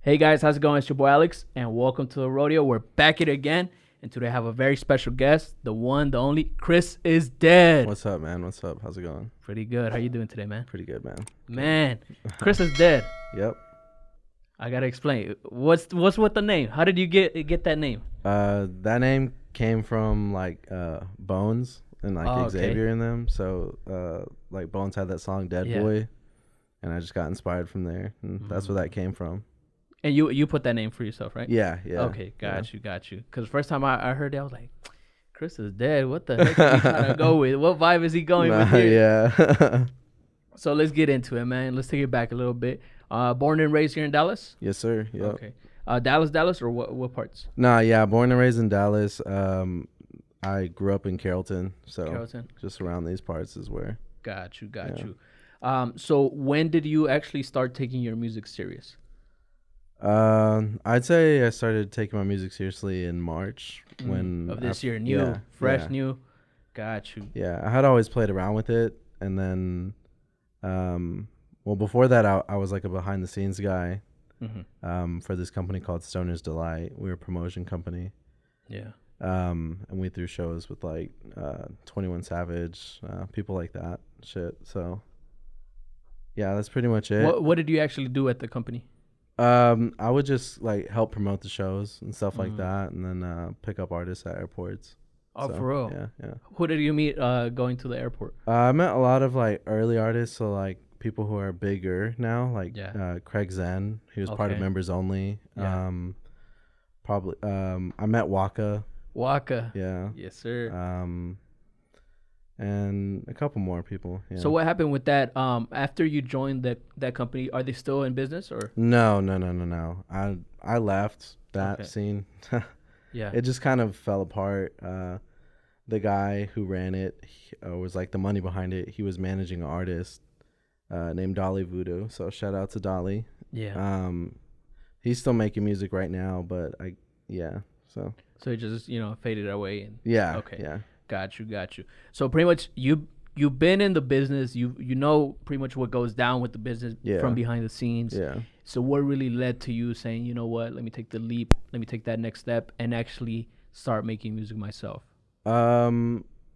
Hey guys, how's it going? It's your boy Alex, and welcome to the Rodeo. We're back at it again, and today I have a very special guest, the one, the only, Chris is dead. What's up, man? What's up? How's it going? Pretty good. How you doing today, man? Pretty good, man. Man, Chris is dead. Yep. I gotta explain. What's with the name? How did you get that name? That name came from Bones and Okay. Xavier in them. So Bones had that song Dead Yeah. Boy, and I just got inspired from there, and that's where that came from. And you put that name for yourself, right? Yeah. Okay, got you. Because the first time I heard it, I was like, Chris is dead. What the heck is he trying to go with? What vibe is he going with here? Yeah. So let's get into it, man. Let's take it back a little bit. Born and raised here in Dallas? Yes, sir. Yep. Okay. Dallas, or what parts? Nah, yeah. Born and raised in Dallas. I grew up in Carrollton, so Carrollton. just around these parts is where. Got you. Yeah. So when did you actually start taking your music serious? I'd say I started taking my music seriously in March Of this year, yeah, fresh, yeah. new. Got you. Yeah, I had always played around with it, and then, before that, I was like a behind the scenes guy, for this company called Stoner's Delight. We were a promotion company, Yeah. and we threw shows with 21 Savage, people like that, shit. So, yeah, that's pretty much it. What did you actually do at the company? I would just help promote the shows and stuff like that, and then pick up artists at airports. Oh, So, for real? Yeah. Who did you meet going to the airport? I met a lot of early artists, so people who are bigger now, Yeah. Craig Zen. He was part of Okay. Members Only. Yeah. I met Waka. Waka. Yeah. Yes, sir. And a couple more people. Yeah. So what happened with that? After you joined that company, are they still in business or? No. I left that Okay. scene. Yeah. It just kind of fell apart. The guy who ran it was the money behind it. He was managing an artist named Dolly Voodoo. So shout out to Dolly. Yeah. He's still making music right now, but So So it just faded away and. yeah. Okay. Yeah. Got you. So pretty much you've been in the business. You know pretty much what goes down with the business Yeah. from behind the scenes. Yeah. So what really led to you saying, you know what, let me take the leap, let me take that next step and actually start making music myself?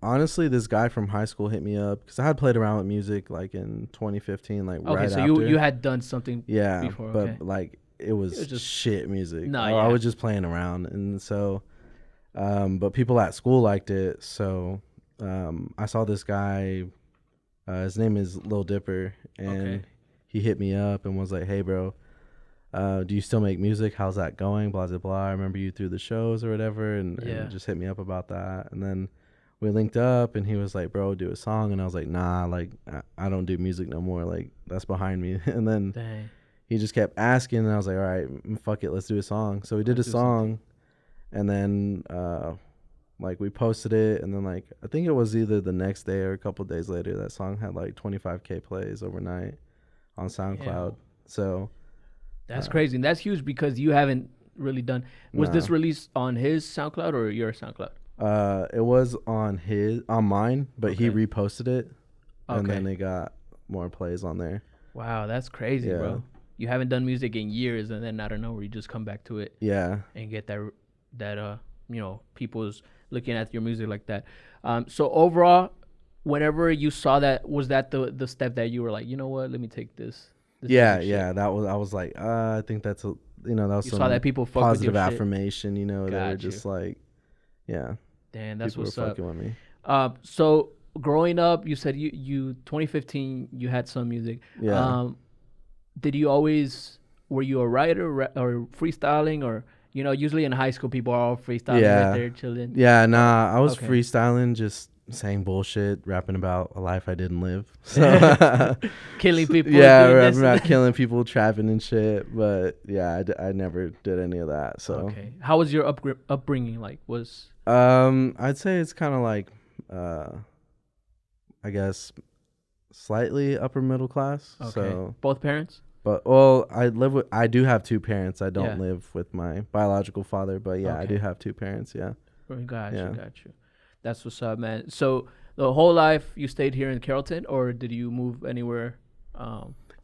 Honestly, this guy from high school hit me up because I had played around with music in 2015, Okay, right so after. you had done something Yeah, before. but Okay. it was just- just shit music. No, I yeah. was just playing around, and so, but people at school liked it. So, I saw this guy. His name is Lil Dipper, and Okay. he hit me up and was like, "Hey, bro, do you still make music? How's that going? Blah blah blah. I remember you through the shows or whatever, and Yeah. just hit me up about that. And then we linked up, and he was like, "Bro, do a song," and I was like, "Nah, I don't do music no more. That's behind me." And then Dang. he just kept asking, and I was like, all right, fuck it, let's do a song. So we did a Let's do something. song, and then we posted it, and then I think it was either the next day or a couple days later, that song had 25K plays overnight on SoundCloud. So That's crazy. And that's huge because you haven't really done. Was Nah. this released on his SoundCloud or your SoundCloud? it was on mine, but he Okay. reposted it, and Okay. then it got more plays on there. Wow, that's crazy, Yeah. bro. You haven't done music in years, and then out of nowhere, you just come back to it Yeah. and get that people's looking at your music like that. So overall, whenever you saw that, was that the step that you were like, you know what, let me take this Yeah, music shit? yeah. I was like, I think that's that was You some saw that people fuck positive with your shit. affirmation. They were Got just you. yeah. Damn, that's People what's were up. fucking with me. So growing up, you said you 2015 you had some music. Yeah. Did you always, were you a writer or freestyling, or usually in high school people are all freestyling Yeah. right there chilling. Yeah, nah, I was Okay. freestyling, just saying bullshit, rapping about a life I didn't live. So Killing people. yeah, doing rapping this. about killing people, trapping and shit. But yeah, I never did any of that. So Okay. How was your upbringing like? I'd say it's kind of I guess slightly upper middle class. Okay. So Both parents? but I do have two parents. I don't Yeah. live with my biological father, but yeah, I Okay. do have two parents. Yeah. Got Yeah. you. That's what's up, man. So the whole life you stayed here in Carrollton, or did you move anywhere?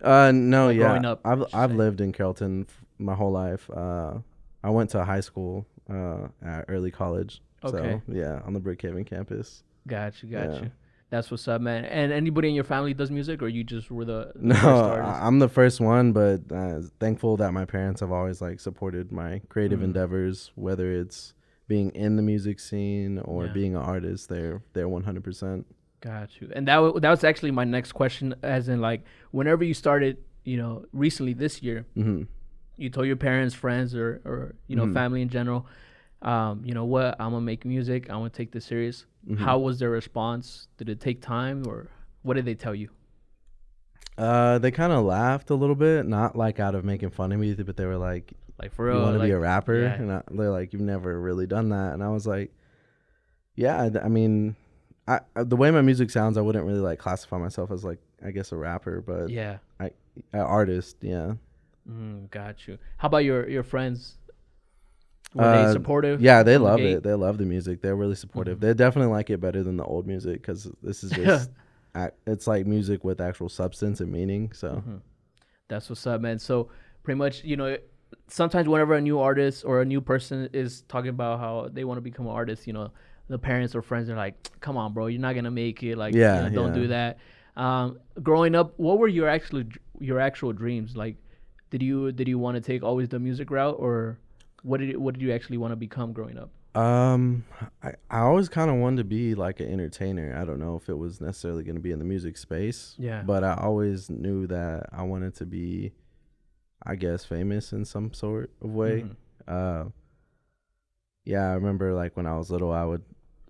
No, Like yeah. growing up, I should I've say. lived in Carrollton my whole life. I went to high school at early college. Okay. So yeah, on the Brookhaven campus. Got you, got Yeah. you. That's what's up, man. And anybody in your family does music, or you just were the No, first artist? I'm the first one, but thankful that my parents have always like supported my creative Mm. endeavors, whether it's being in the music scene or Yeah. being an artist. They're 100%. Got you. And that was actually my next question, as in like whenever you started, recently this year, Mm-hmm. you told your parents, friends, or Mhm. family in general, you know what, I'm gonna make music. I'm gonna take this serious. Mhm. How was their response? Did it take time, or what did they tell you? They kind of laughed a little bit, not like out of making fun of me, but they were like, Like for "You real, want to be like a rapper?" yeah, And they're like, "You've never really done that." And I was like, "Yeah, I mean, the way my music sounds, I wouldn't really like classify myself as like, I guess, a rapper, but yeah. an artist, yeah." Got you. How about your friends? Were they supportive? Yeah, they from the love gate? it. They love the music. They're really supportive. Mhm. They definitely like it better than the old music because this is just, it's like music with actual substance and meaning. So, Mhm. That's what's up, man. So pretty much, sometimes whenever a new artist or a new person is talking about how they want to become an artist, the parents or friends are like, "Come on, bro, you're not gonna make it. Like, yeah, don't yeah. do that." Growing up, what were your actual dreams? Like, did you want to take always the music route, or what did you actually want to become growing up? I always kind of wanted to be like an entertainer. I don't know if it was necessarily going to be in the music space, Yeah. but I always knew that I wanted to be, I guess, famous in some sort of way. Mhm. Yeah, I remember like when I was little, I would,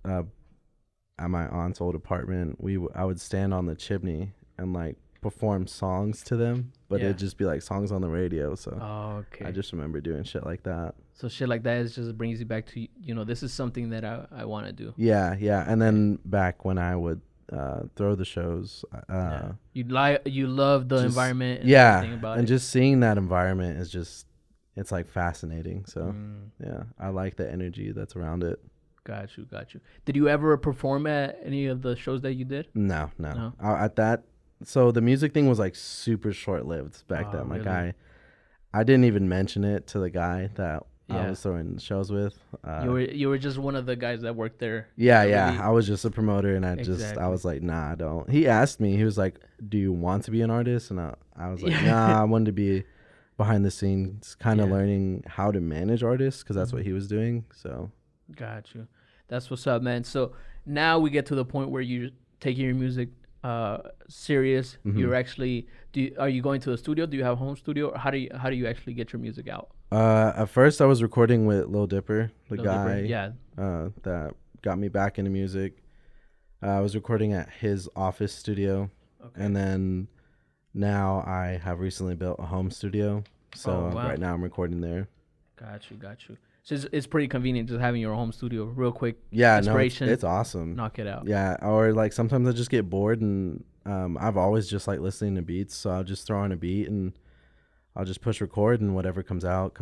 at my aunt's old apartment, I would stand on the chimney and like perform songs to them, but Yeah. it'd just be like songs on the radio. So Oh, okay. I just remember doing shit like that. So shit like that is just brings you back to this is something that I want to do. Yeah, yeah. And then back when I would throw the shows, Yeah. You love the just- environment and yeah, everything about and it. just seeing that environment is just, it's like fascinating. So Mm, yeah, I like the energy that's around it. got you, got you. Did you ever perform at any of the shows that you did? No, no. No? At that, so the music thing was like super short lived back Oh, then. Like really? I didn't even mention it to the guy that I Yeah. was throwing shows with. You were just one of the guys that worked there. Yeah, that yeah. really- I was just a promoter, and I Exactly. was like, nah, I don't. He asked me, he was like, "Do you want to be an artist?" And I was like, Yeah. nah, I wanted to be behind the scenes, kind of Yeah. learning how to manage artists because that's Mhm. what he was doing. So Got you. That's what's up, man. So now we get to the point where you taking your music serious. Mhm. You're actually are you going to a studio? Do you have a home studio? Or how do you actually get your music out? at first, I was recording with Lil Dipper, the Lil guy Dipper? Yeah. that got me back into music. I was recording at his office studio, Okay. and then now I have recently built a home studio. So Oh, wow. right now I'm recording there. Got you. So it's pretty convenient just having your home studio, real quick. Yeah, no, Inspiration. it's awesome. Knock it out. Yeah, or like sometimes I just get bored and I've always just like listening to beats, so I'll just throw on a beat and I'll just push record and whatever comes out,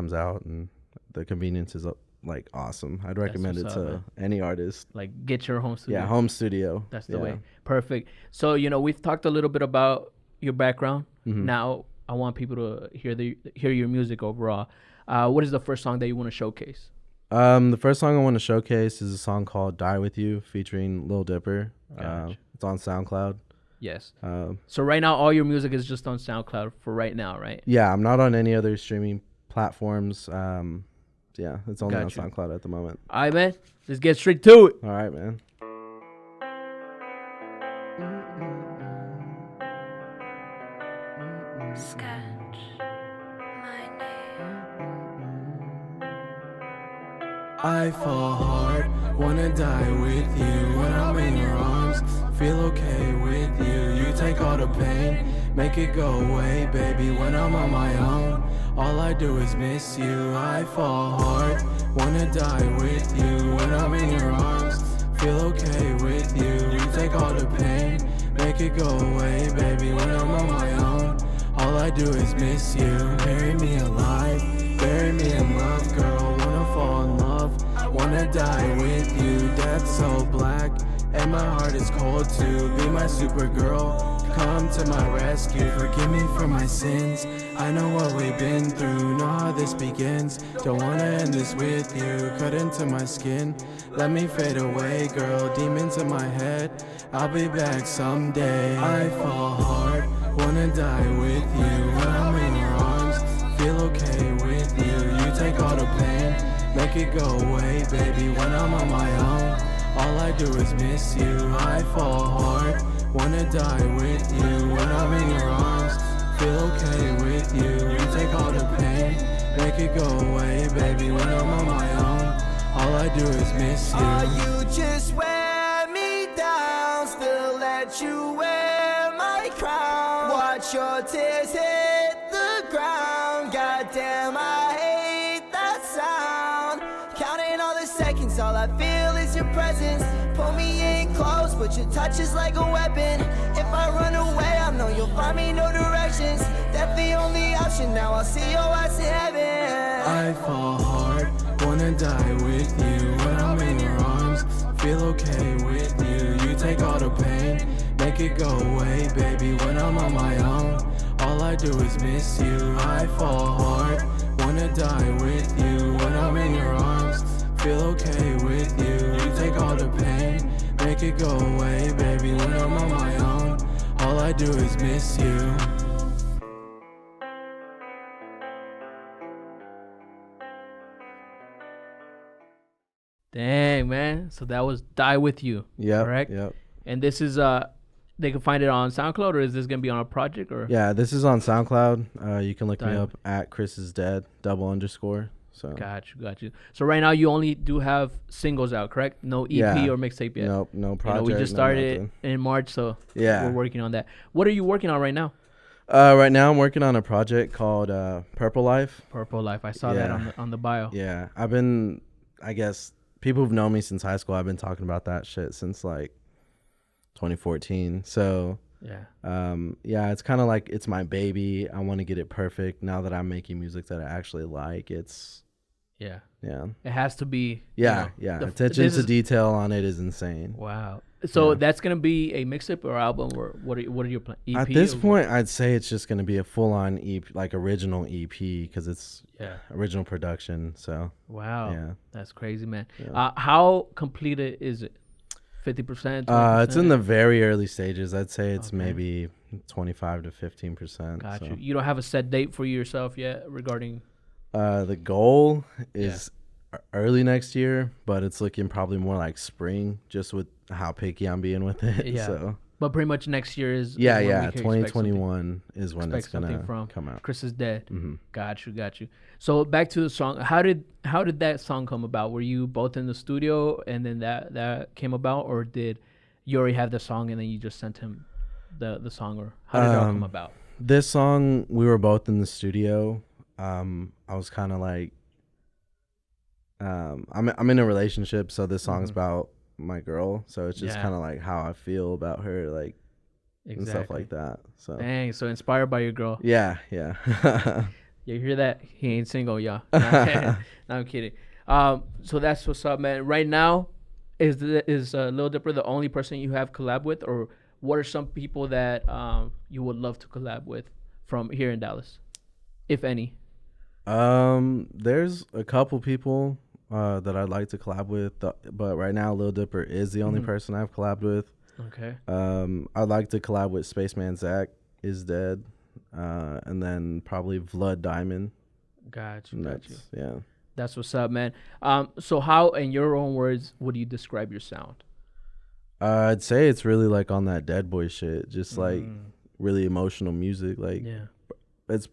and the convenience is like awesome. I'd recommend it what's up, to man. any artist. Like get your home studio. Yeah, home studio. That's the Yeah. way. Perfect. So we've talked a little bit about your background. Mhm. Now I want people to hear your music overall. What is the first song that you want to showcase? The first song I want to showcase is a song called "Die With You" featuring Lil Dipper. Gotcha. It's on SoundCloud. Yes. Um, So right now, all your music is just on SoundCloud for right now, right? yeah, I'm not on any other streaming platforms. Yeah, it's only Gotcha. on SoundCloud at the moment. All right, man. Let's get straight to it. All right, man. Sketch my name. I fall hard, wanna die with you. When I'm in your arms, feel okay with you. You take all the pain, make it go away, baby. When I'm on my own, all I do is miss you. I fall hard, wanna die with you. When I'm in your arms, feel okay with you. You take all the pain, make it go away, baby. When I'm on my own, all I do is miss you. Bury me alive, bury me in love, girl. Wanna fall in love, wanna die with you. Death so black, and my heart is cold too. Be my Supergirl, come to my rescue. Forgive me for my sins. I know what we've been through, know how this begins. Don't wanna end this with you. Cut into my skin, let me fade away, girl. Demons in my head, I'll be back someday. I fall hard, wanna die with you. When I'm in your arms, feel okay with you. You take all the pain, make it go away, baby. When I'm on my own, all I do is miss you. I fall hard, wanna die with you. When I'm in your arms, feel okay with you. You take all the pain, make it go away, baby. When I'm on my own, all I do is miss you. You just wear me down, still let you wear my crown. Watch your tears hit the ground. Goddamn, I hate that sound. Counting all the seconds, all I feel is your presence. Pull me in close, but your touch is like a weapon. If I run away, I know you'll find me no directions. That's the only option, now I'll see your ass in heaven. I fall hard, wanna die with you. When I'm in your arms, feel okay with you. You take all the pain, make it go away, baby. When I'm on my own, all I do is miss you. I fall hard, wanna die with you. When I'm in your arms, feel okay with you. You take all the pain, make it go away, baby. When I'm on my own, all I do is miss you. Dang, man. So that was Die With You. Yeah. Correct? Yep. And this is they can find it on SoundCloud, or is this gonna be on a project, or? Yeah, this is on SoundCloud. You can look me Dive. up at ChrisIsDead _. So Got you. So right now you only do have singles out, correct? No EP Yeah. or mixtape yet. nope, no You know, project. we just no started nothing. in March, so Yeah. we're working on that. What are you working on right now? Right now I'm working on a project called Purple Life. Purple Life. I saw that Yeah. on the bio. Yeah, I guess people who've known me since high school, I've been talking about that shit since like 2014. So Yeah. it's kind of like it's my baby. I want to get it perfect now that I'm making music that I actually like. It's Yeah. yeah, It has to be. yeah, you know, yeah. Attention this to is- detail on it is insane. Wow. So Yeah. that's gonna be a mixtape or album, or what are your plans? EP At this or what? point, I'd say it's just gonna be a full-on EP, like original EP, because it's Yeah. original production. So Wow. yeah. That's crazy, man. Yeah. How completed is it? 50%? It's in the very early stages. I'd say it's Okay. maybe 25 to 15%. Got so. you. You don't have a set date for yourself yet regarding. The goal is early next year, but it's looking probably more like spring, just with how picky I'm being with it. Yeah. So But pretty much next year is. yeah, is when we yeah. can expect something. 2021 is when it's Expect something gonna from come out. ChrisIsDead. Mm-hmm. Got you. So back to the song. How did that song come about? Were you both in the studio and then that came about, or did you already have the song and then you just sent him the song, or how did it all come about? This song, we were both in the studio. I was kind of like, I'm in a relationship, so this song's about my girl. So it's just Yeah. kind of like how I feel about her, like and stuff like that. So Dang, so inspired by your girl. yeah. You hear that? He ain't single, y'all. No, I'm kidding. So that's what's up, man. Right now, is Lil Dipper the only person you have collab with, or what are some people that you would love to collab with from here in Dallas, if any? There's a couple people that I'd like to collab with, but right now Lil Dipper is the only person I've collabed with. Okay. I'd like to collab with Spaceman Zach is Dead, and then probably Vlad Diamond. Got you. Yeah. That's what's up, man. So how, in your own words, would you describe your sound? I'd say it's really like on that Dead Boy shit, just like really emotional music. Like Yeah. it's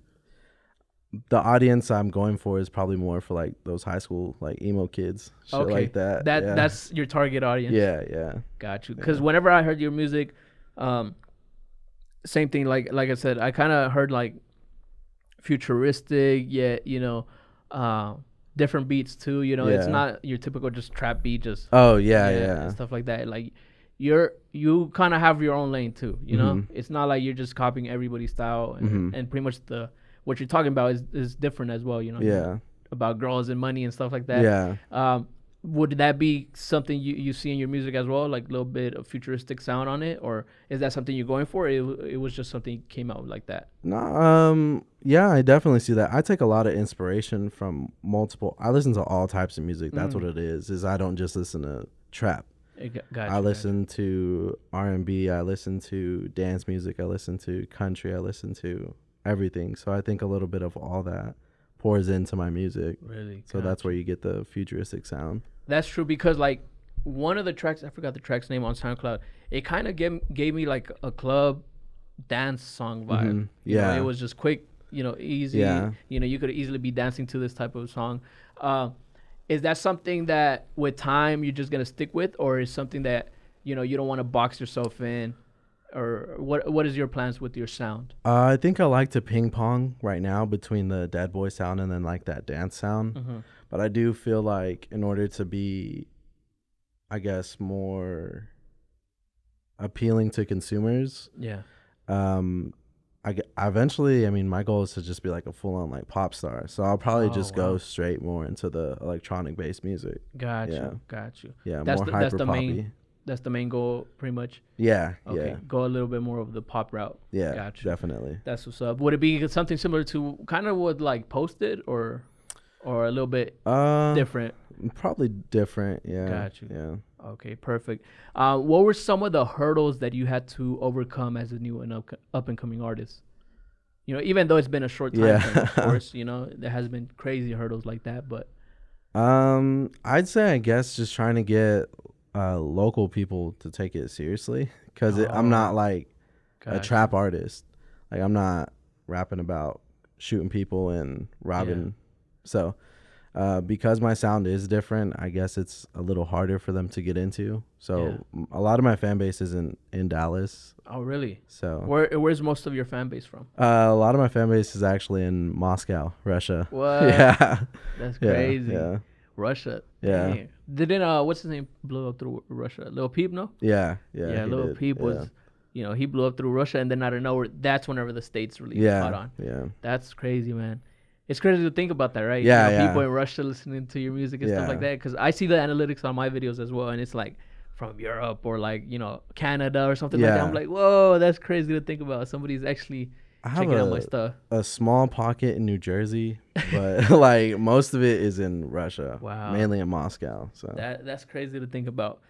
the audience I'm going for is probably more for like those high school like emo kids, shit like that. Yeah. That's your target audience. Yeah. Got you. Because whenever I heard your music, same thing. Like I said, I kind of heard like futuristic, yet different beats too. It's not your typical just trap beat, just yeah. and stuff like that. Like you kind of have your own lane too. It's not like you're just copying everybody's style, and pretty much what you're talking about is different as well. Yeah. About girls and money and stuff like that. Yeah. would that be something you see in your music as well, like a little bit of futuristic sound on it, or is that something you're going for? It was just something came out like that. No, yeah, I definitely see that. I take a lot of inspiration from multiple. I listen to all types of music. That's what it is. Is I don't just listen to trap. I listen to R&B. I listen to dance music. I listen to country. I listen to everything. So I think a little bit of all that pours into my music. Really? So that's where you get the futuristic sound. That's true, because like one of the tracks, I forgot the track's name on SoundCloud. It kind of gave me like a club dance song vibe. You know, it was just quick, easy. Yeah. You could easily be dancing to this type of song. Is that something that with time you're just gonna stick with, or is something that you don't want to box yourself in, or what is your plans with your sound? I think I like to ping pong right now between the dead boy sound and then like that dance sound. But I do feel like in order to be, I guess, more appealing to consumers, I eventually, I mean, my goal is to just be like a full on like pop star. So I'll probably just go straight more into the electronic based music. Got you. Yeah, That's more the, hyper that's the poppy. main. That's the main goal, pretty much. Yeah, Okay, yeah. go a little bit more of the pop route. Yeah, Gotcha. definitely. That's what's up. Would it be something similar to kind of what like Posted, or a little bit different? Probably different. Yeah. Got you. Yeah. Okay, perfect. What were some of the hurdles that you had to overcome as a new and up and coming artist? Even though it's been a short time, frame, of course, there has been crazy hurdles like that, but I'd say I guess just trying to get local people to take it seriously, because I'm not like a trap artist. Like I'm not rapping about shooting people and robbing. So because my sound is different, I guess it's a little harder for them to get into. So a lot of my fan base is in Dallas. Oh, really? So where's most of your fan base from? A lot of my fan base is actually in Moscow, Russia. What? Yeah. That's crazy. Yeah. Russia. Yeah. Dang. Didn't what's his name blow up through Russia? Lil Peep, no? Yeah. Yeah, Lil Peep was, he blew up through Russia, and then out of nowhere, that's whenever the States really caught on. Yeah. That's crazy, man. It's crazy to think about that, right? Yeah, People in Russia listening to your music and stuff like that. Because I see the analytics on my videos as well, and it's like from Europe or like Canada or something like that. I'm like, whoa, that's crazy to think about. Somebody's actually checking out my stuff. A small pocket in New Jersey, but like most of it is in Russia. Wow. Mainly in Moscow. So that's crazy to think about.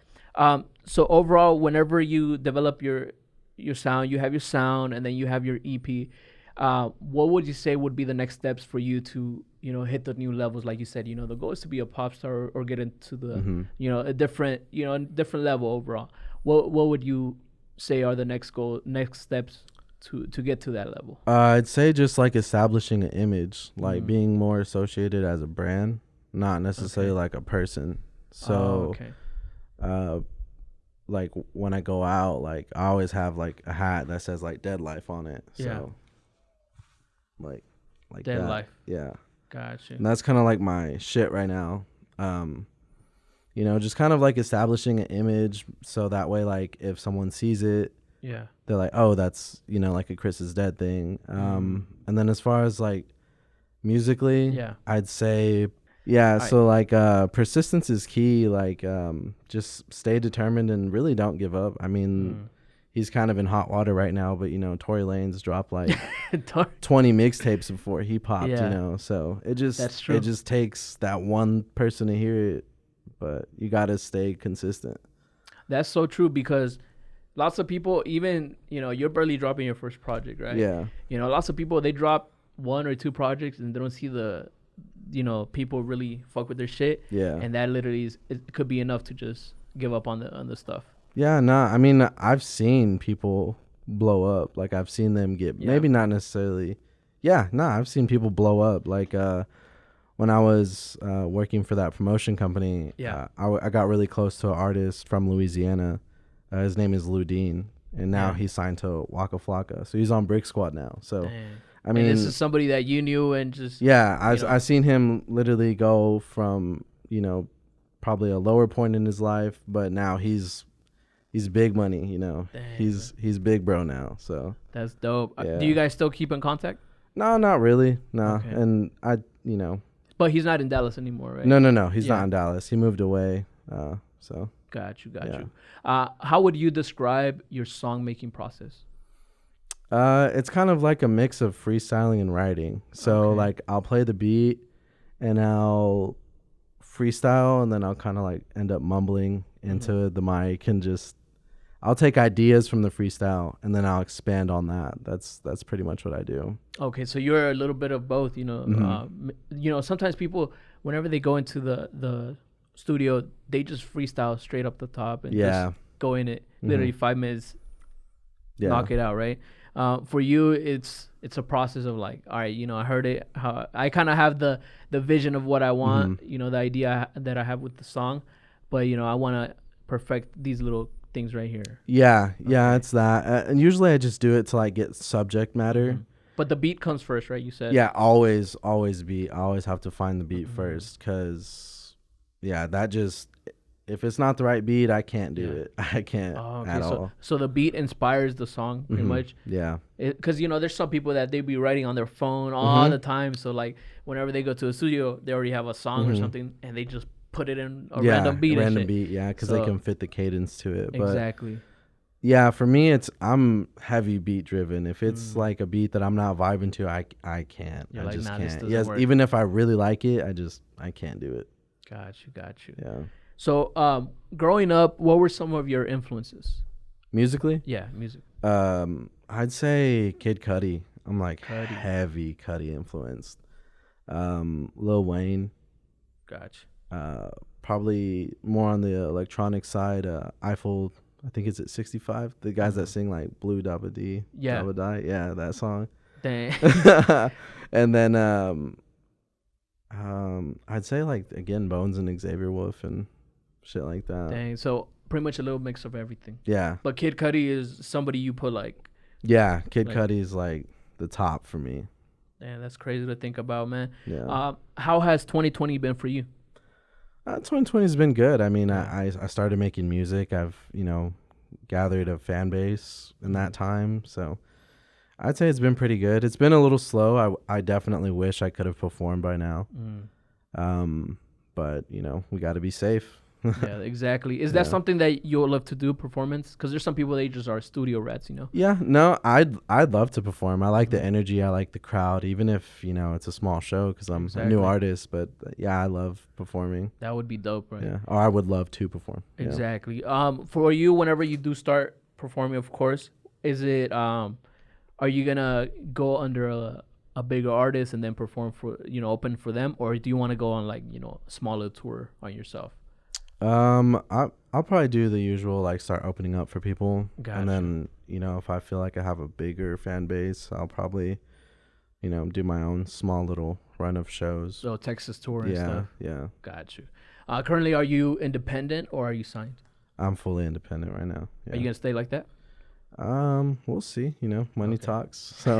So overall, whenever you develop your sound, you have your sound, and then you have your EP. What would you say would be the next steps for you to hit the new levels? Like you said, the goal is to be a pop star or get into the a different level overall. What would you say are the next steps to get to that level? I'd say just like establishing an image, like being more associated as a brand, not necessarily like a person. So like when I go out, like I always have like a hat that says like Dead Life on it. So like Dead that. Life. Yeah. Gotcha. And that's kind of like my shit right now. Just kind of like establishing an image, so that way like if someone sees it, they're like, oh, that's like a Chris is Dead thing. And then as far as like musically, I'd say so like persistence is key. Like just stay determined and really don't give up. I mean, he's kind of in hot water right now, but Tory Lanez dropped like 20 mixtapes before he popped. So it just takes that one person to hear it, but you gotta stay consistent. That's so true, because lots of people, even you're barely dropping your first project, right? Yeah. Lots of people, they drop 1 or 2 projects and they don't see the people really fuck with their shit. Yeah. And that literally it could be enough to just give up on the stuff. Yeah, I mean, I've seen people blow up. Like, I've seen them get, maybe not necessarily. I've seen people blow up. Like, when I was working for that promotion company, I got really close to an artist from Louisiana. His name is Lou Dean, and now he's signed to Waka Flocka. So he's on Brick Squad now. So, I mean, and this is somebody that you knew and just. Yeah, I've seen him literally go from, probably a lower point in his life, but now he's big money, he's big bro now. So that's dope. Do you guys still keep in contact? No, not really. No. Okay. And But he's not in Dallas anymore, right? No. He's Yeah. not in Dallas. He moved away. So Got you. Yeah. You. How would you describe your song making process? it's kind of like a mix of freestyling and writing. So Okay. like I'll play the beat and I'll freestyle, and then I'll kind of like end up mumbling into the mic, and just I'll take ideas from the freestyle and then I'll expand on that. That's pretty much what I do. Okay, so you're a little bit of both, you know. You know, sometimes people, whenever they go into the studio, they just freestyle straight up the top and Yeah. just go in it. Literally 5 minutes, Yeah. knock it out, right? For you, it's a process of like, all right, you know, I heard it. How I kind of have the vision of what I want, you know, the idea that I have with the song, but you know, I want to perfect these little things right here. Yeah, it's that. And usually I just do it to like get subject matter. But the beat comes first, right? You said. Yeah, always beat. I always have to find the beat first, because that just, if it's not the right beat, I can't do it. I can't at all. So the beat inspires the song pretty much. Yeah. Because you know, there's some people that they be writing on their phone all the time. So like whenever they go to a studio, they already have a song or something, and they just put it in a random beat. Because they can fit the cadence to it. But Exactly. yeah, for me, I'm heavy beat driven. If it's like a beat that I'm not vibing to, I can't. You're I like, just nah, this can't. doesn't Yes, work. even if I really like it, I can't do it. Got you. Yeah. So growing up, what were some of your influences? Musically, Yeah, music. I'd say Kid Cudi. I'm like Cudi. heavy Cudi influenced. Lil Wayne. Gotcha. Probably more on the electronic side. Eiffel, I think it's at 65. The guys that sing like Blue Dabba Dee, Yeah. Dabba Die, yeah, that song. Dang. And then I'd say like again Bones and Xavier Wolf and shit like that. Dang. So pretty much a little mix of everything. Yeah, But Kid Cudi is somebody you put like, yeah. Kid Like- Cudi's like the top for me. damn, that's crazy to think about, man. Yeah. How has 2020 been for you? 2020 has been good. I mean, I started making music. I've, gathered a fan base in that time. So I'd say it's been pretty good. It's been a little slow. I definitely wish I could have performed by now. But, we got to be safe. Yeah, exactly. Is that something that you'll love to do, performance? Because there's some people that just are studio rats, you know? Yeah, no, I'd love to perform. I like the energy. I like the crowd, even if, it's a small show because I'm a Exactly. new artist. But yeah, I love performing. That would be dope, right? Yeah, or I would love to perform. Yeah. Exactly. For you, whenever you do start performing, of course, is it are you gonna go under a bigger artist and then perform for open for them, or do you want to go on like a smaller tour on yourself? I'll probably do the usual, like start opening up for people, Gotcha. and then if I feel like I have a bigger fan base, I'll probably do my own small little run of shows. So Texas tour and stuff. Yeah. Got you. Currently, are you independent or are you signed? I'm fully independent right now. Are you gonna stay like that? We'll see. Money Okay. talks. So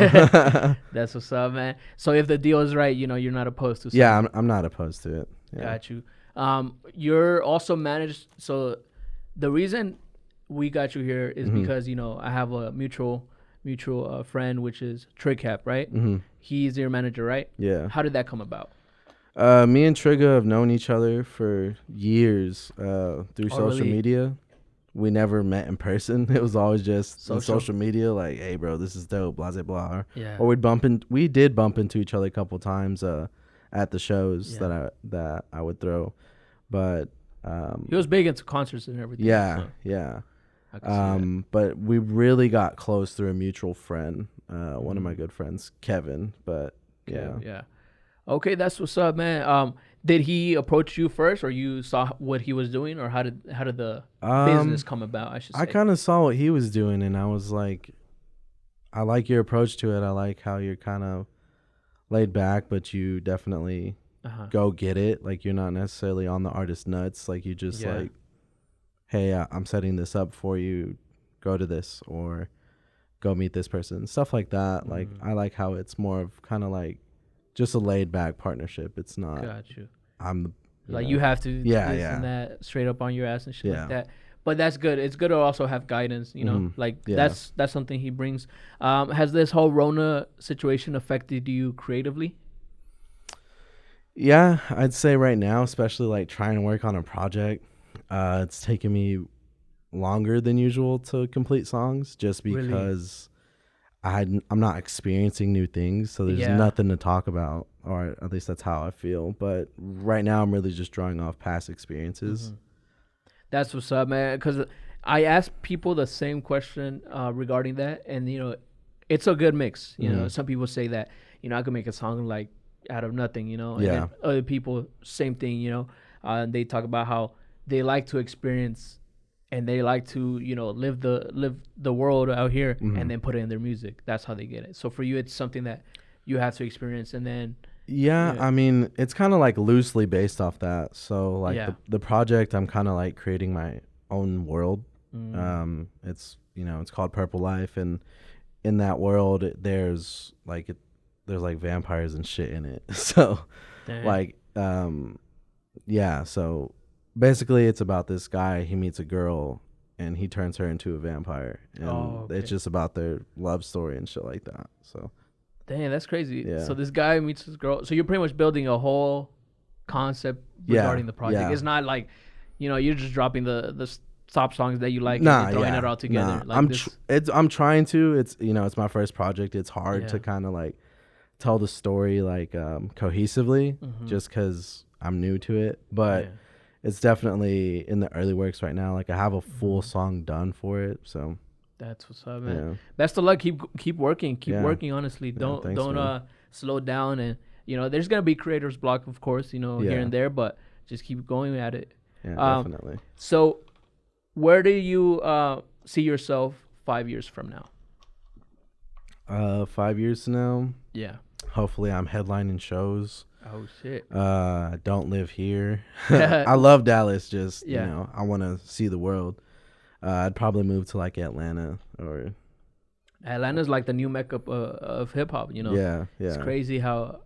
That's what's up, man. So if the deal is right, you're not opposed to. yeah, signing. I'm not opposed to it. Yeah. Got you. You're also managed. So the reason we got you here is because I have a mutual friend, which is Trigcap, right? He's your manager, right? Yeah. How did that come about? Me and Trigga have known each other for years through social really? media. We never met in person. It was always just on Social. social media, like, hey, bro, this is dope, blah, blah, blah. Yeah. Or we did bump into each other a couple times at the shows Yeah. that I would throw. But He was big into concerts and everything. yeah, so yeah. I can see that. But we really got close through a mutual friend, one of my good friends, Kevin. But yeah. Yeah. Okay, that's what's up, man. Did he approach you first, or you saw what he was doing, or how did the business come about? I should say. I kind of saw what he was doing, and I was like, I like your approach to it. I like how you're kind of laid back, but you definitely go get it. Like, you're not necessarily on the artist nuts. Like, you just Yeah. like, hey, I'm setting this up for you. Go to this, or go meet this person. Stuff like that. Like, I like how it's more of kind of like just a laid back partnership. It's not. Got you. I'm Like you have to Yeah, this yeah. and that straight up on your ass and shit Yeah. like that. But that's good. It's good to also have guidance, like Yeah. that's something he brings. Has this whole Rona situation affected you creatively? Yeah, I'd say right now, especially like trying to work on a project, it's taking me longer than usual to complete songs just Really? because I'm not experiencing new things, so there's Yeah. nothing to talk about, or at least that's how I feel. But right now, I'm really just drawing off past experiences. Mhm. That's what's up, man. Because I asked people the same question regarding that, and it's a good mix. Some people say that I could make a song like out of nothing, and Yeah. then other people same thing, they talk about how they like to experience and they like to live the world out here and then put it in their music. That's how they get it. So for you, it's something that you have to experience, and then Yeah, Yeah. I mean, it's kind of like loosely based off that. So like Yeah. the project, I'm kind of like creating my own world. It's it's called Purple Life, and in that world, there's like vampires and shit in it. So Damn. like yeah, so basically it's about this guy, he meets a girl and he turns her into a vampire, and Okay. it's just about their love story and shit like that. So Damn, that's crazy. Yeah. So this guy meets this girl. So you're pretty much building a whole concept Yeah, regarding the project. yeah. It's not like, you're just dropping the top songs that you like Nah, and then throwing yeah, it all together. nah. Like I'm this. I'm trying to. It's it's my first project. It's hard Yeah. to kind of like tell the story like cohesively, Mhm. just because I'm new to it. But Yeah. it's definitely in the early works right now. Like I have a full Mm-hmm. song done for it. So That's what's up, man. yeah, Best of luck. Keep working. Keep Yeah. working. Honestly, don't thanks, man. slow down. And there's gonna be creator's block, of course. Here Yeah. and there, but just keep going at it. yeah, Um, definitely. So, where do you see yourself 5 years from now? 5 years now. Yeah. Hopefully, I'm headlining shows. Oh shit. I don't live here. I love Dallas. Just Yeah. I want to see the world. I'd probably move to like Atlanta or Atlanta's like the new mecca of hip hop. yeah. It's crazy how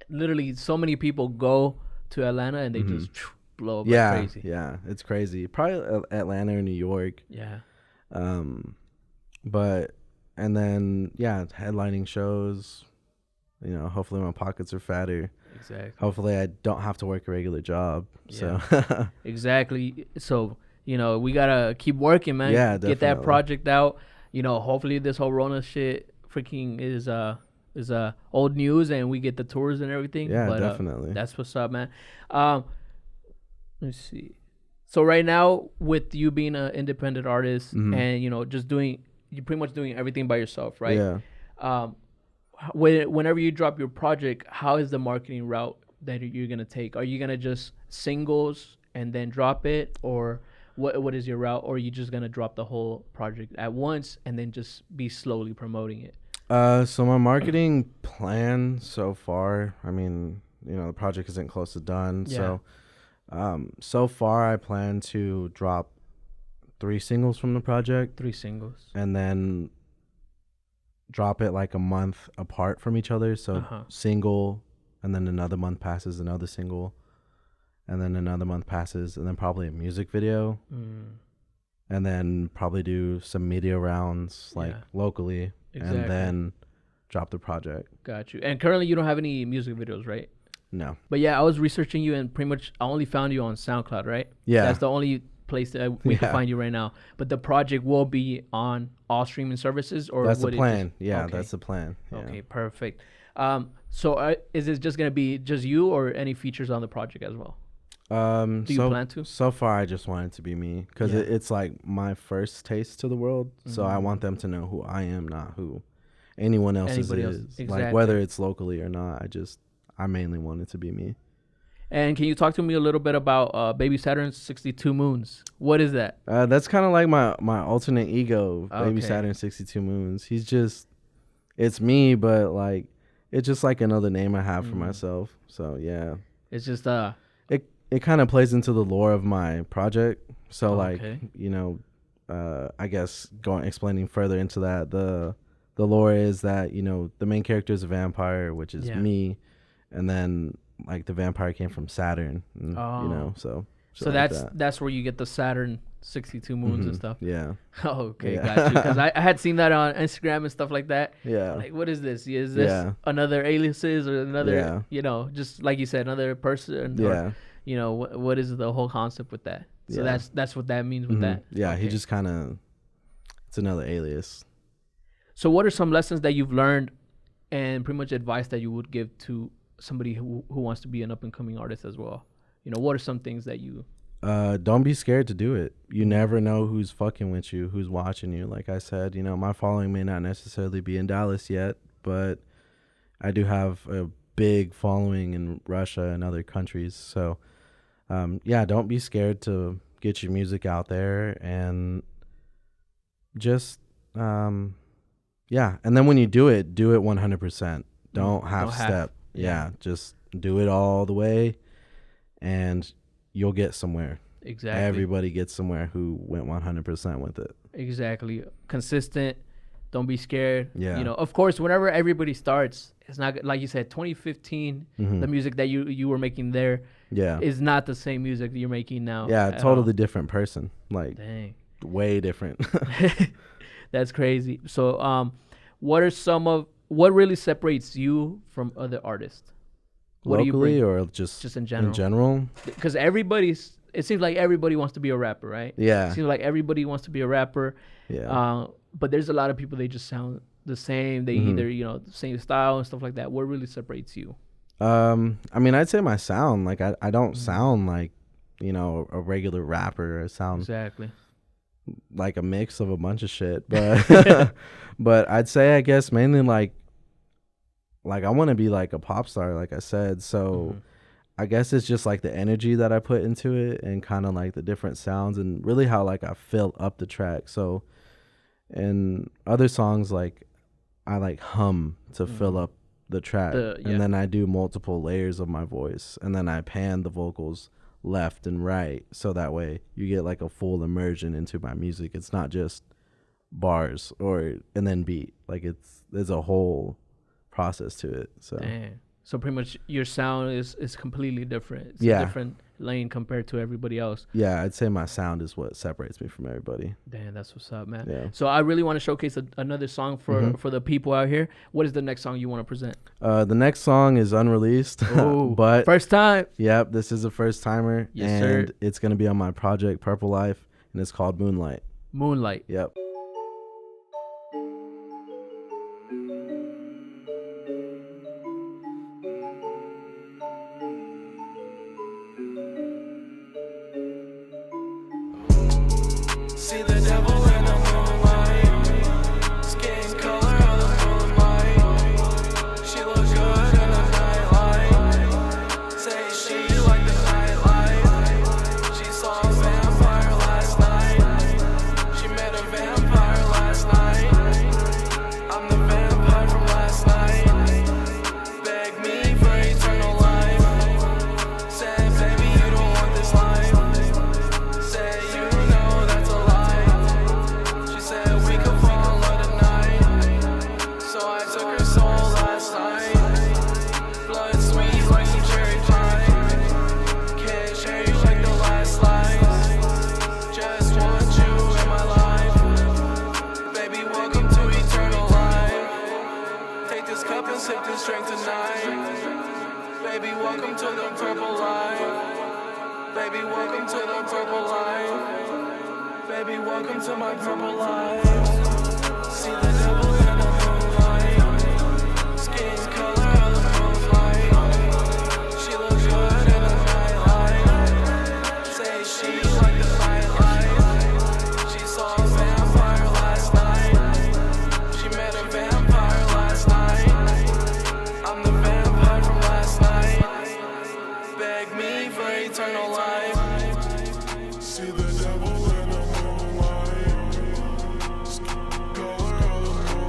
literally so many people go to Atlanta and they just blow up like Yeah, crazy. yeah, it's crazy. Probably Atlanta or New York. Yeah. But and then headlining shows. Hopefully my pockets are fatter. Exactly. Hopefully I don't have to work a regular job. So Exactly. So, we gotta keep working, man. Yeah, Get that definitely. project out. Hopefully this whole Rona shit freaking is old news and we get the tours and everything. Yeah, But, definitely. that's what's up, man. Let's see. So right now, with you being an independent artist and just you're pretty much doing everything by yourself, right? Yeah. Whenever you drop your project, how is the marketing route that you're gonna take? Are you gonna just singles and then drop it, or what is your route? Or are you just gonna drop the whole project at once and then just be slowly promoting it? So my marketing plan so far, I mean, the project isn't close to done. Yeah. So so far I plan to drop 3 singles from the project 3 singles. and then drop it like a month apart from each other. So single, and then another month passes, another single, and then another month passes, and then probably a music video, and then probably do some media rounds like Yeah. locally, Exactly. and then drop the project. Got you. And currently you don't have any music videos, right? No. But yeah, I was researching you and pretty much I only found you on SoundCloud, right? Yeah. That's the only place that we can Yeah. find you right now. But the project will be on all streaming services, or That's the would it plan. just- Yeah, okay. that's the plan. Yeah. Okay, perfect. So is it just gonna be just you, or any features on the project as well? Do you plan to? So far, I just want it to be me because Yeah. it's like my first taste to the world. So I want them to know who I am, not who anyone else's Anybody is. else. Like Exactly. whether it's locally or not, I mainly want it to be me. And can you talk to me a little bit about Baby Saturn's 62 Moons? What is that? That's kind of like my alternate ego, Baby Okay. Saturn 62 Moons. It's me, but like it's just like another name I have for myself. So yeah, It's just it kind of plays into the lore of my project. So like Okay. I guess explaining further into that, the lore is that the main character is a vampire, which is Yeah. me, and then like the vampire came from Saturn, and, Oh. so So that's where you get the Saturn 62 moons and stuff. Yeah. Oh, okay, Yeah. got you. Because I had seen that on Instagram and stuff like that. Yeah. Like, what is this? Is this another aliases or another, just like you said, another person? Yeah. Or, what is the whole concept with that? So that's what that means with that. Yeah, okay. he just kind of, it's another alias. So what are some lessons that you've learned and pretty much advice that you would give to somebody who wants to be an up-and-coming artist as well? What are some things that you... Don't be scared to do it. You never know who's fucking with you, who's watching you. Like I said, my following may not necessarily be in Dallas yet, but I do have a big following in Russia and other countries. So, don't be scared to get your music out there and just, and then when you do it 100%. Don't half step. Yeah, just do it all the way and you'll get somewhere. Exactly. Everybody gets somewhere who went 100% with it. Exactly. Consistent. Don't be scared. Yeah. Of course, whenever everybody starts, it's not like you said, 2015, the music that you were making there is not the same music that you're making now. Yeah, totally different person. Like, dang. Way different. That's crazy. So, what really separates you from other artists? What Locally or just in general? In general? Because it seems like everybody wants to be a rapper, right? Yeah. It seems like everybody wants to be a rapper. Yeah. But there's a lot of people, they just sound the same. They either, the same style and stuff like that. What really separates you? I'd say my sound. Like, I don't sound like, a regular rapper. I sound exactly like a mix of a bunch of shit. But but I'd say, I guess, mainly like I want to be like a pop star, like I said. So I guess it's just like the energy that I put into it and kind of like the different sounds and really how like I fill up the track. So in other songs, like I like hum to fill up the track and then I do multiple layers of my voice and then I pan the vocals left and right. So that way you get like a full immersion into my music. It's not just bars and then beat. Like there's a whole process to it. So pretty much your sound is completely different. It's a different lane compared to everybody else. Yeah, I'd say my sound is what separates me from everybody. Damn, that's what's up, man. Yeah. So I really want to showcase another song for the people out here. What is the next song you want to present? The next song is unreleased. But first time. Yep, this is a first timer. Yes, and sir. It's gonna be on my project Purple Life and it's called Moonlight. Yep. See the devil in the moonlight, skin color of the moonlight. She look good in the nightlight. Say she like the nightlight. She saw a vampire last night. She met a vampire last night. I'm the vampire from last night. Beg me for eternal life. Said, baby, you don't want this life. Say you know that's a lie. She said we could fall in love tonight. So I took her soul last night. Blood sweet like some cherry pie. Can't change like the last slice. Just want you in my life. Baby, welcome to eternal life. Take this cup and sip this drink tonight. Baby, welcome to the purple life. Baby, welcome to the purple life. Baby, welcome to my purple life. See the devil in the moonlight. Skin color of the moonlight. She looks good in the nightlight. Say she like the nightlight. She saw a vampire last night. She met a vampire last night. I'm the vampire from last night. Beg me for eternal life. See the devil in the moonlight. Skin color of the moonlight.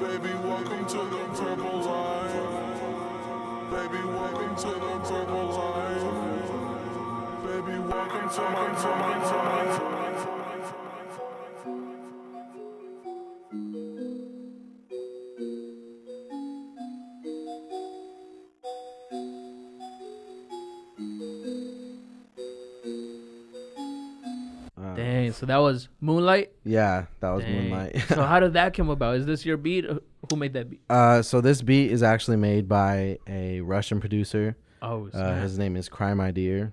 Baby, welcome to the purple line. Baby, welcome to the purple line. Baby, welcome to my. Dang, so that was Moonlight. Yeah, that was Dang. Moonlight. So how did that come about? Is this your beat? Who made that beat? So this beat is actually made by a Russian producer. Oh, His name is Crime Idea.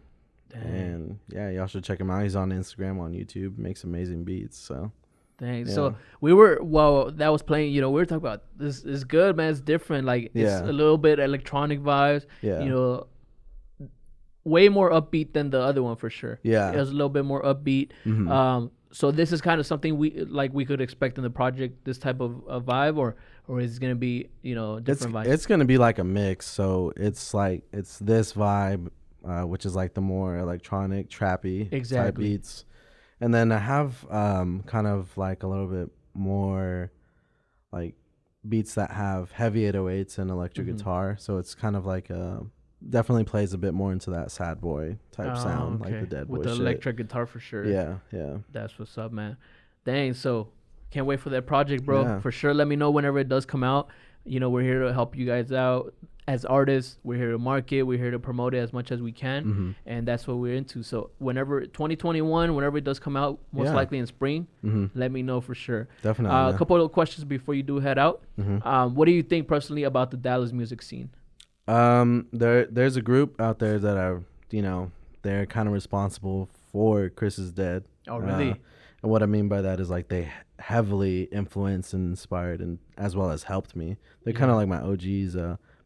dang. And yeah, y'all should check him out. He's on Instagram, on YouTube, makes amazing beats. So Dang. yeah. So that was playing, we were talking about this is good, man. It's different. Like it's Yeah. a little bit electronic vibes. yeah, Way more upbeat than the other one for sure. Yeah. It was a little bit more upbeat. Mhm. So this is kind of something we could expect in the project, this type of vibe, or is it gonna be different vibe? it's gonna be like a mix. So it's this vibe, which is like the more electronic, trappy type Exactly. beats, and then I have kind of like a little bit more like beats that have heavy 808s and electric Mhm. guitar. So it's kind of like definitely plays a bit more into that sad boy type sound, like the Dead Boy with the shit. electric guitar for sure. Yeah, yeah. That's what's up, man. Dang, so can't wait for that project, bro. Yeah. For sure, let me know whenever it does come out. We're here to help you guys out as artists. We're here to market. We're here to promote it as much as we can, Mhm. and that's what we're into. So whenever 2021, whenever it does come out, most Yeah. likely in spring, Mhm. let me know for sure. Definitely. A man. couple of questions before you do head out. Mhm. What do you think personally about the Dallas music scene? There's a group out there that are, they're kind of responsible for Chris is Dead. Oh, really? And what I mean by that is like they heavily influenced and inspired and as well as helped me. They're kind Yeah. of like my OGs,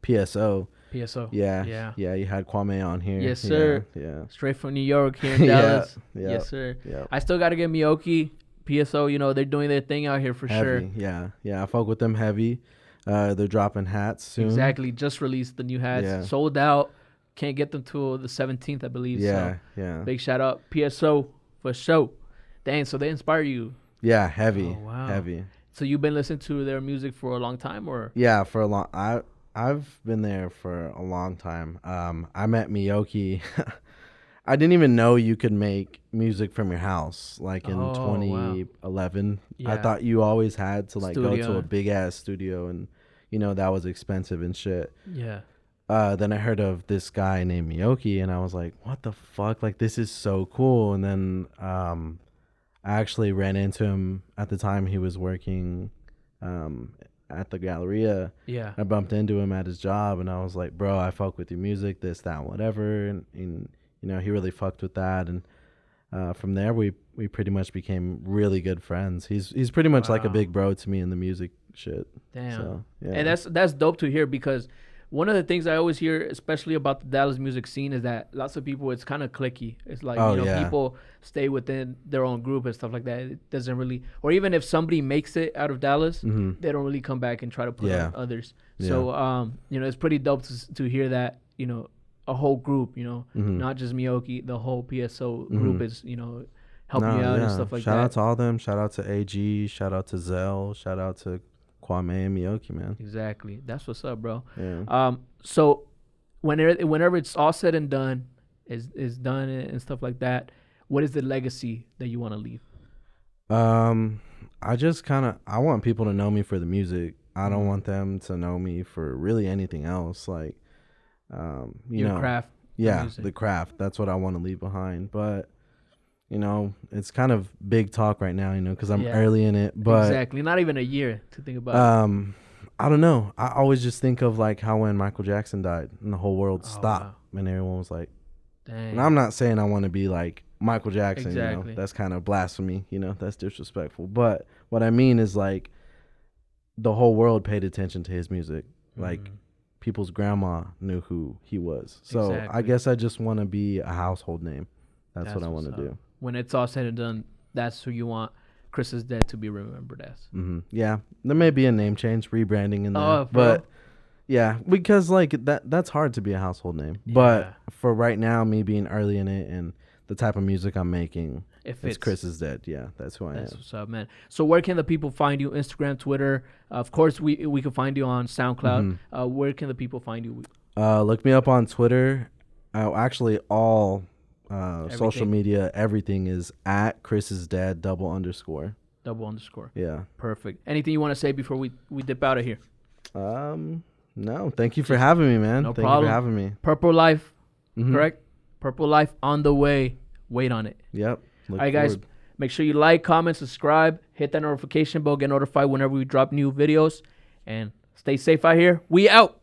PSO. PSO. Yeah. Yeah. Yeah, you had Kwame on here. Yes, sir. Yeah. Straight from New York here in Yeah, Dallas. yeah, Yes, sir. yeah. I still got to get Miyoki, PSO. They're doing their thing out here for sure. Heavy. Yeah. Yeah, I fuck with them heavy. They're dropping hats soon. Exactly. Just released the new hats. Yeah. Sold out. Can't get them till the 17th, I believe. Yeah, So yeah. big shout out PSO for show. Dang, so they inspire you. Yeah, heavy. Oh, wow. Heavy. So you've been listening to their music for a long time, or? Yeah, for a long I've been there for a long time. I met Miyoki. I didn't even know you could make music from your house like in Oh, wow. 2011. I Yeah. thought you always had to like go to Studio. a big ass studio and that was expensive and shit. Yeah. Then I heard of this guy named Miyoki and I was like, what the fuck? Like this is so cool. And then I actually ran into him at the time he was working at the Galleria. Yeah. I bumped into him at his job and I was like, bro, I fuck with your music, this, that, whatever. And he really fucked with that. And from there, we pretty much became really good friends. He's pretty much like a Wow. big bro to me in the music shit. Damn. So, yeah. And that's dope to hear, because one of the things I always hear, especially about the Dallas music scene, is that lots of people, it's kind of cliquey. It's like, Oh, yeah. people stay within their own group and stuff like that. It doesn't really, or even if somebody makes it out of Dallas, Mhm. they don't really come back and try to put Yeah. on others. So, it's pretty dope to hear that, a whole group, Mhm. not just Miyoki, the whole PSO group Mhm. is, helping you out and stuff like Shout that. out to all them. Shout out to AG. Shout out to Zell. Shout out to Kwame and Miyoki, man. Exactly. That's what's up, bro. Yeah. So whenever it's all said and done, is done and stuff like that, what is the legacy that you want to leave? I just I want people to know me for the music. I don't Mhm. want them to know me for really anything else. Like, Your craft. Yeah, music. the craft. That's what I want to leave behind. But, it's kind of big talk right now, because I'm Yeah. early in it. But Exactly. Not even a year to think about. I don't know. I always just think of like how when Michael Jackson died and the whole world Oh, stopped and everyone was like, Dang. and I'm not saying I want to be like Michael Jackson, Exactly. That's kind of blasphemy, that's disrespectful. But what I mean is like the whole world paid attention to his music. Like Mhm. people's grandma knew who he was. So I Exactly. guess I just want to be a household name. That's what I want what's to up. do. When it's all said and done, that's who you want Chris is Dead to be remembered as. Yeah, there may be a name change, rebranding in there, Oh, but bro. yeah, because like that's hard to be a household name. Yeah. But for right now, me being early in it and the type of music I'm making, It It's fits. Chris is Dead. Yeah, that's who I That's am. what's up, man. So where can the people find you? Instagram, Twitter. Of course, we can find you on SoundCloud. Where can the people find you? Look me up on Twitter. Actually, all social Everything. media, everything is at ChrisIsDead _. _. Yeah. Perfect. Anything you want to say before we dip out of here? No, thank you for having me, man. No Thank problem. you for having me. Purple Life, Mhm. correct? Purple Life on the way. Wait on it. Yep. All right, guys. Make sure you like, comment, subscribe, hit that notification bell, get notified whenever we drop new videos, and stay safe out here. We out.